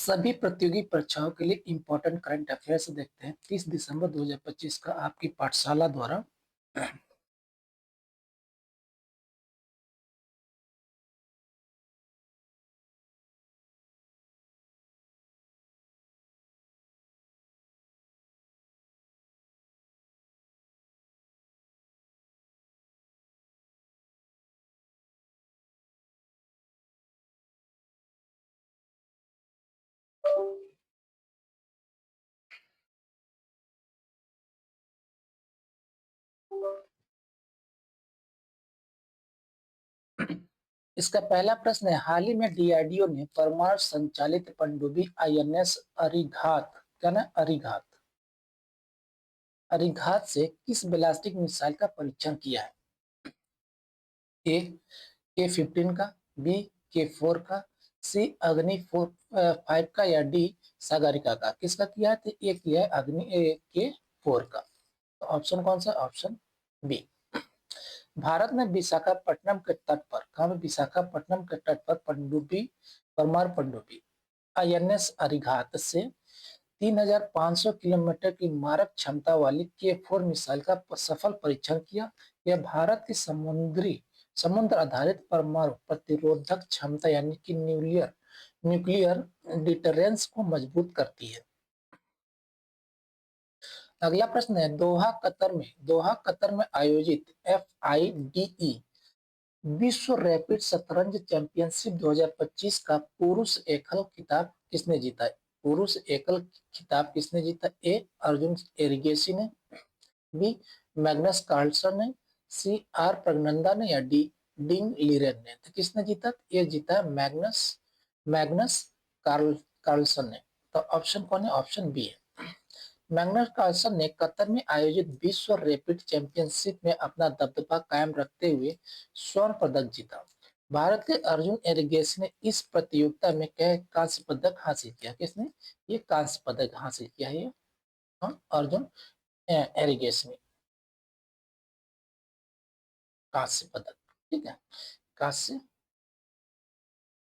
सभी प्रतियोगी परीक्षाओं के लिए इम्पोर्टेंट करंट अफेयर्स देखते हैं 30 दिसंबर 2025 का आपकी पाठशाला द्वारा। इसका पहला प्रश्न है, हाल ही में डीआरडीओ ने परमाणु संचालित पनडुब्बी आईएनएस अरिघात अरिघात से किस बैलिस्टिक मिसाइल का परीक्षण किया है? ए K-15 का, बी K-4 का, सी अग्नि 5 का या डी सागरिका का। किसका किया है? तो ये किया है अग्नि K-4 का। तो ऑप्शन कौन सा? Option B. भारत में विशाखापट्टनम के तट पर, कहाँ पे? विशाखापट्टनम के तट पर परमाणु पनडुब्बी आईएनएस अरिघात से 3500 किलोमीटर की मारक क्षमता वाली K-4 मिसाइल का सफल परीक्षण किया। यह भारत की समुद्र आधारित परमाणु प्रतिरोधक क्षमता यानी कि न्यूक्लियर डिटरेंस को मजबूत करती है। अगला प्रश्न है, दोहा कतर में आयोजित FIDE विश्व रैपिड शतरंज चैंपियनशिप 2025 का पुरुष एकल खिताब किसने जीता? पुरुष एकल खिताब किसने जीता? ए अर्जुन एरिगेसी ने, बी मैग्नस कार्लसन ने, सी आर प्रगनंदा ने या डी डिंग लीरेन ने। तो किसने जीता? ये जीता मैग्नस कार्लसन ने। तो ऑप्शन कौन है? ऑप्शन बी है। मैग्नस कार्लसन ने कतर में आयोजित विश्व रैपिड चैंपियनशिप में अपना दबदबा कायम रखते हुए स्वर्ण पदक जीता। भारत के अर्जुन एरिगेसी ने इस प्रतियोगिता में कांस्य पदक हासिल किया। किसने? ये कांस्य पदक हासिल किया है। अर्जुन एरिगेसी ने कांस्य पदक, ठीक है, कांस्य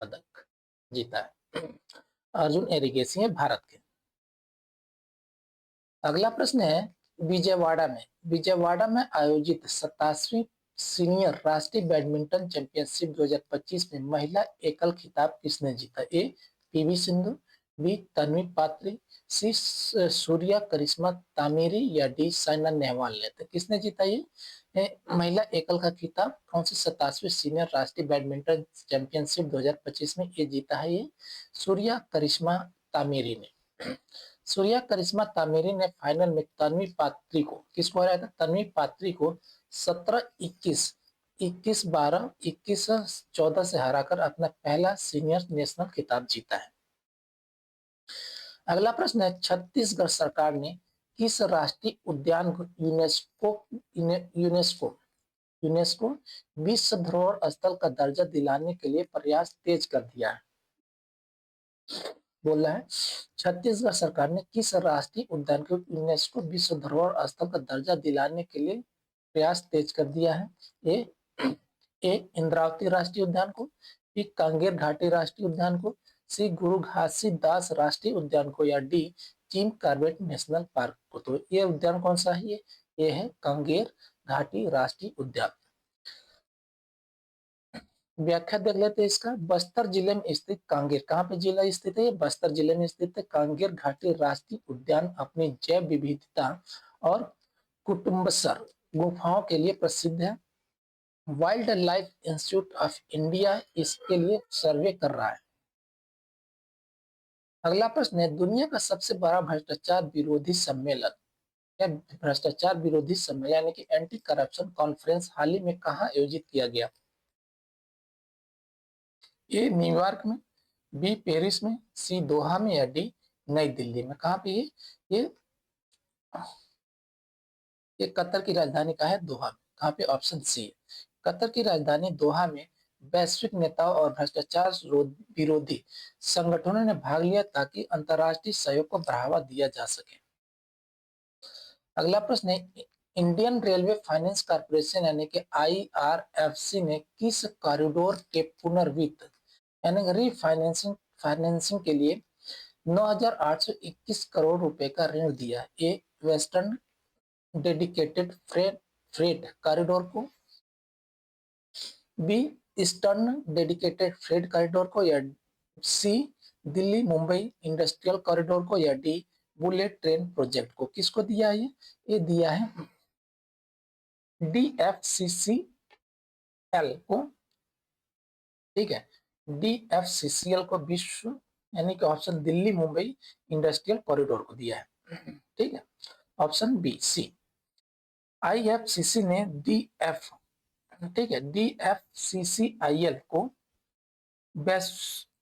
पदक जीता है। अर्जुन एरिगेसी है भारत के। अगला प्रश्न है, विजयवाड़ा में आयोजित 27वीं सीनियर राष्ट्रीय बैडमिंटन चैंपियनशिप 2025 में महिला एकल खिताब किसने जीता? ए पीवी सिंधु, बी तन्वी पात्री, सी सूर्या करिश्मा तामीरी या डी साइना नेहवाल ने। तो किसने जीता ये महिला एकल का खिताब? कौन सी 27वीं सीनियर राष्ट्रीय बैडमिंटन चैंपियनशिप 2025 में ये जीता है? ये सूर्या करिश्मा तामीरी ने। सूर्या करिश्मा तामीरी ने फाइनल में तन्वी पात्री को, किसको हराया था? तन्वी पात्री को 17-21, 21-12, 21-14 से हराकर अपना पहला सीनियर नेशनल खिताब जीता है। अगला प्रश्न है, छत्तीसगढ़ सरकार ने किस राष्ट्रीय उद्यान को यूनेस्को विश्व धरोहर स्थल का दर्जा दिलाने के लिए प्रयास तेज कर दिया है? बोल रहा है, छत्तीसगढ़ सरकार ने किस राष्ट्रीय उद्यान को यूनेस्को विश्व धरोहर स्थल का दर्जा दिलाने के लिए प्रयास तेज कर दिया है? ए इंद्रावती राष्ट्रीय उद्यान को, बी कांगेर घाटी राष्ट्रीय उद्यान को, सी गुरु घासीदास राष्ट्रीय उद्यान को या D Jim Corbett national park को। तो ये उद्यान कौन सा है? ये है कांगेर घाटी राष्ट्रीय उद्यान। व्याख्या देख लेते हैं इसका। बस्तर जिले में स्थित कांगेर, कहाँ पे जिला स्थित है? बस्तर जिले में स्थित है। कांगेर घाटी राष्ट्रीय उद्यान अपनी जैव विविधता और कुटुम्बसर गुफाओं के लिए प्रसिद्ध है। Wild life institute of India इसके लिए सर्वे कर रहा है। अगला प्रश्न है, दुनिया का सबसे बड़ा भ्रष्टाचार विरोधी सम्मेलन यानी कि एंटी करप्शन कॉन्फ्रेंस हाल ही में कहाँ आयोजित किया गया? ए न्यूयॉर्क में, बी पेरिस में, सी दोहा में या डी नई दिल्ली में। कहाँ पे? ये कतर की राजधानी का है, दोहा में। कहाँ पे? ऑप्शन सी है। कतर की राजधानी दोहा में वैश्विक नेताओं और भ्रष्टाचार विरोधी संगठनों ने भाग लिया ताकि अंतर्राष्ट्रीय सहयोग को बढ़ावा दिया जा सके। अगला प्रश्न है, इंडियन रेलवे फाइनेंस कॉर्पोरेशन यानी कि IRFC ने किस कॉरिडोर के पुनर्वित्त यानी रीफाइनेंसिंग के लिए 9,821 करोड़ रुपए का ऋण दिया। A western dedicated freight corridor को, B eastern dedicated freight corridor को, या C Delhi Mumbai industrial corridor को, या डी बुलेट ट्रेन प्रोजेक्ट को। किसको दिया है ये दिया है DFCCL को। ठीक है, DFCCL को विश्व यानी कि option Delhi Mumbai industrial corridor को दिया है। ठीक है, ऑप्शन बी सी। IFCC ने ठीक है DFCCIL को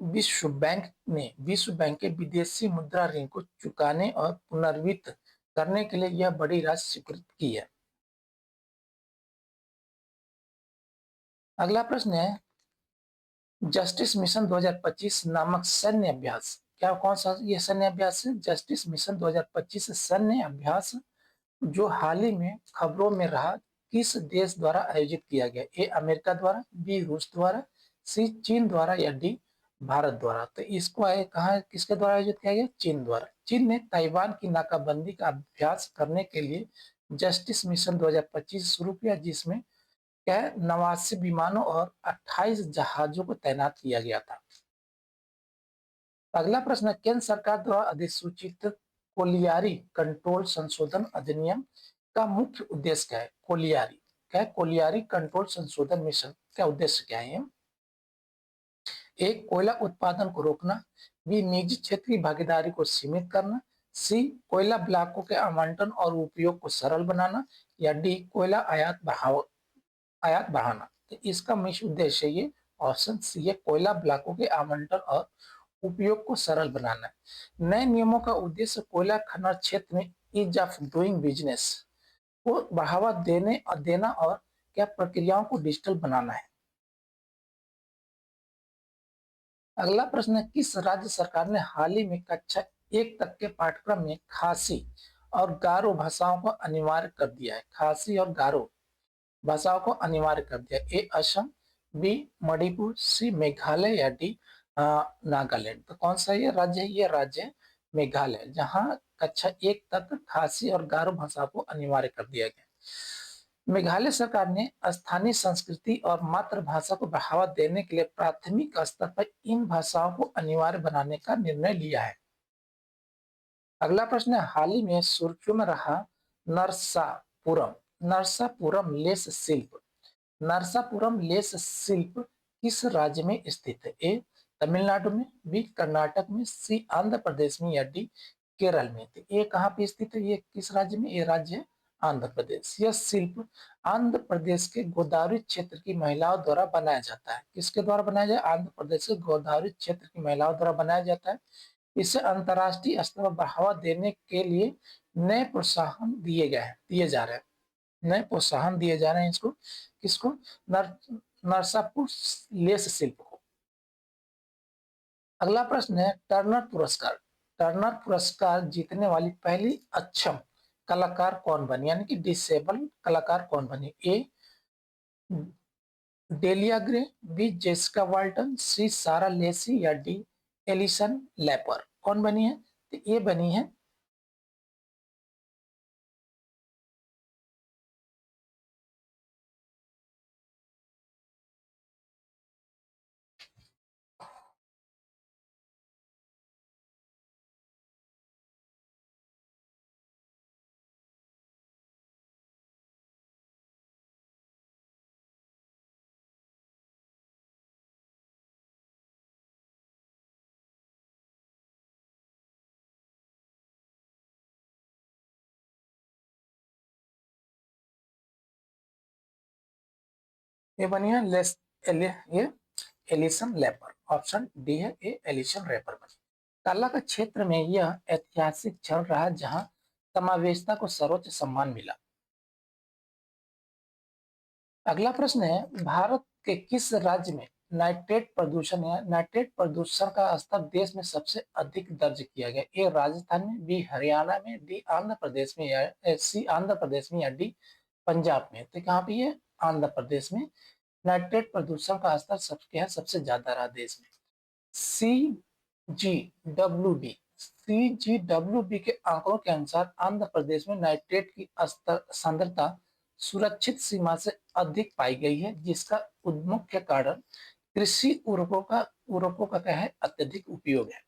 विश्व बैंक के विदेशी मुद्रा ऋण को चुकाने और पुनर्वित्त करने के लिए यह बड़ी राशि स्वीकृत की है। अगला प्रश्न है, जस्टिस मिशन 2025 नामक सैन्य अभ्यास, क्या कौन सा ये सैन्य अभ्यास है? जस्टिस मिशन 2025 सैन्य अभ्यास जो हाल ही में खबरों में रहा, किस देश द्वारा आयोजित किया गया? ए अमेरिका द्वारा, बी रूस द्वारा, सी चीन द्वारा, या डी भारत द्वारा। तो इसको कहा किसके द्वारा आयोजित किया गया? चीन द्वारा। चीन ने ताइवान की नाकाबंदी का अभ्यास करने के लिए जस्टिस मिशन 2025 शुरू किया, जिसमें 89 विमानों और 28 जहाजों को तैनात किया गया था। अगला प्रश्न, केंद्र सरकार द्वारा अधिसूचित कोलियारी कंट्रोल संशोधन अधिनियम का मुख्य उद्देश्य क्या है? कोलियारी क्या है? कोलियारी कंट्रोल संशोधन मिशन का उद्देश्य क्या है? एक, कोयला उत्पादन को रोकना, बी निजी क्षेत्र की भागीदारी को सीमित करना, सी कोयला ब्लॉकों के आवंटन और उपयोग को सरल बनाना, या डी कोयला आयात बढ़ाना। तो इसका मुख्य उद्देश्य ये ऑप्शन सी है, कोयला ब्लॉकों के आवंटन और उपयोग को सरल बनाना है। नए नियमों का उद्देश्य कोयला खनन क्षेत्र में ईज ऑफ डूइंग बिजनेस को बढ़ावा देना और क्या प्रक्रियाओं को डिजिटल बनाना है। अगला प्रश्न है, किस राज्य सरकार ने हाल ही में कक्षा 1 तक के पाठ्यक्रम में खासी और गारो भाषाओं को अनिवार्य कर दिया है? खासी और गारो भाषाओं को अनिवार्य कर दिया। ए असम, बी मणिपुर, सी मेघालय, या डी नागालैंड। तो कौन सा ये राज्य है? ये राज्य है मेघालय, जहां कक्षा 1 तक खासी और गारो भाषा को अनिवार्य कर दिया गया। मेघालय सरकार ने स्थानीय संस्कृति और मातृभाषा को बढ़ावा देने के लिए प्राथमिक स्तर पर इन भाषाओं को अनिवार्य बनाने का निर्णय लिया है। अगला प्रश्न है, हाल ही में सुर्खियों में रहा नरसापुरम लेस शिल्प। नरसापुरम लेस शिल्प किस राज्य में स्थित है? ए तमिलनाडु में, बी कर्नाटक में, सी आंध्र प्रदेश में, या डी केरल में। तो ये कहाँ पे स्थित है? ये किस राज्य में? ये राज्य है आंध्र प्रदेश। यह शिल्प आंध्र प्रदेश के गोदावरी क्षेत्र की महिलाओं द्वारा बनाया जाता है। किसके द्वारा बनाया जाए? आंध्र प्रदेश के गोदावरी क्षेत्र की महिलाओं द्वारा बनाया जाता है। इसे अंतर्राष्ट्रीय स्तर पर बढ़ावा देने के लिए नए प्रोत्साहन दिए जा रहे हैं। नए प्रोत्साहन दिए जा रहे हैं इसको, किसको? नरसापुर लेस शिल्प को। अगला प्रश्न है, टर्नर पुरस्कार। टर्नर पुरस्कार जीतने वाली पहली अक्षम कलाकार कौन बनी, यानी कि डिसेबल कलाकार कौन बनी? A Delia Grey, b Jessica Walton, c Sara Lacey, या डी एलिसन लेपर। कौन बनी है? तो ये बनी है ये बनी है ये एलिसन लेपर। ऑप्शन डी है, ये एलिसन लेपर बनी। कला के क्षेत्र में यह ऐतिहासिक क्षण रहा जहां समावेशिता को सर्वोच्च सम्मान मिला। अगला प्रश्न है, भारत के किस राज्य में नाइट्रेट प्रदूषण का स्तर देश में सबसे अधिक दर्ज किया गया? ए राजस्थान में, बी हरियाणा में, डी आंध्र प्रदेश में, या सी आंध्र प्रदेश में, या डी पंजाब में। तो कहाँ पे? ये आंध्र प्रदेश में नाइट्रेट प्रदूषण का स्तर सबसे ज्यादा रहा देश में। CGWB CGWB के आंकड़ों के अनुसार आंध्र प्रदेश में नाइट्रेट की सांद्रता सुरक्षित सीमा से अधिक पाई गई है, जिसका मुख्य कारण कृषि उर्वरकों का क्या है, अत्यधिक उपयोग है।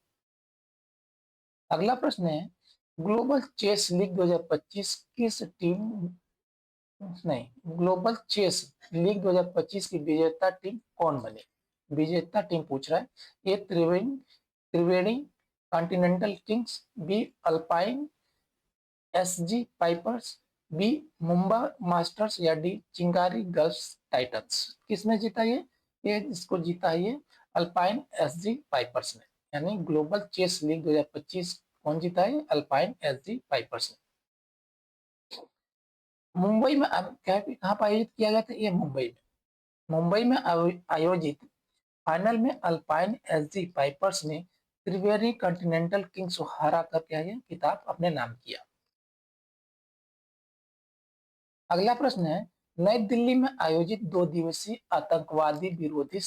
अगला प्रश्न है, ग्लोबल चेस लीग 2025 किस टीम नहीं ग्लोबल चेस लीग 2025 की विजेता टीम कौन बनी? विजेता टीम पूछ रहा है। A Triveni continental kings, b alpine SG pipers, b Mumba masters या डी चिंगारी गर्ल्स टाइटंस। किसने जीता ये इसको जीता है ये अल्पाइन एसजी पाइपर्स ने। यानी ग्लोबल चेस लीग 2025 कौन जीता है? अल्पाइन एसजी पाइपर्स ने। मुंबई में कहाँ पर आयोजित किया गया था? ये मुंबई में आयोजित फाइनल में अल्पाइन एसजी पाइपर्स ने त्रिवेणी कॉन्टिनेंटल किंग्स को हरा कर क्या है खिताब अपने नाम किया। अगला प्रश्न है, नई दिल्ली में आयोजित 2 दिवसीय आतंकवादी विरोधी